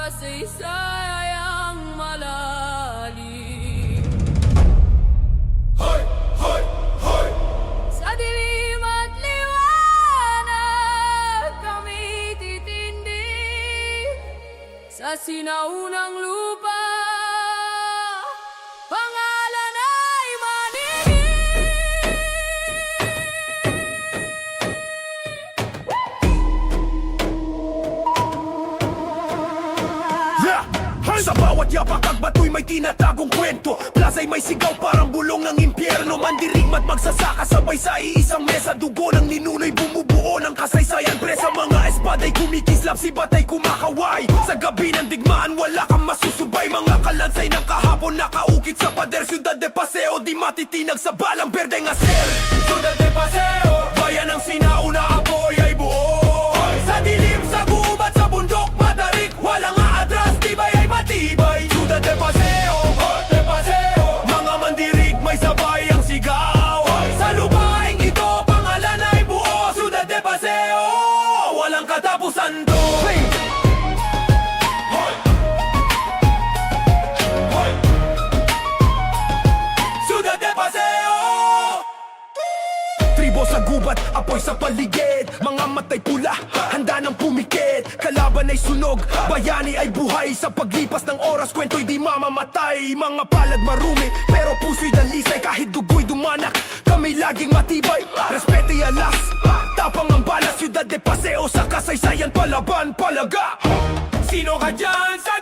kasaysayang malalim. Hoy! Hoy! Hoy! Sa dilim at liwanag kami titindig, sa sinaunang lupa pangalan ay maningil. Yeah! Sa bawat yapak at bato'y may tinatagong kwento. Plaza'y may sigaw parang bulong ng impyerno. Mandirigmat magsasaka sabay sa iisang mesa. Dugo ng ninuno'y bumubuo ng kasaysayan. Presa mga espada'y kumikislap, si batay kumakaway. Sa gabi ng digmaan wala kang masusubay. Mga kalansay ng kahapon nakaukit sa pader. Ciudad de Paseo di matitinag sa balang berdeng aser. Ciudad de Paseo, bayan ng sinauna apoy ay buo. Sa dilim, sa gubat, sa bundok, madarik, walang aatras, tibay ay matibay. Ciudad de Paseo, de Paseo, mga mandirig may sabay ang sigaw. Sa lupaing ito, pangalan ay buo. Ciudad de Paseo, walang katapusan to. Ciudad de Paseo. Tribo sa gubat, apoy sa paligid. Mga matay pula, handa ng pumikit. Kalaban ay sunog, bayani ay buhay. Sa paglipas ng oras, kwento'y di mamamatay. Mga palad marumi, pero puso'y dalisay. Kahit dugo'y dumanak, kami laging matibay. Respeto y alas, tapang ang balas. Ciudad de Paseo, sa kasaysayan palaban, palaga. Sino ka dyan sa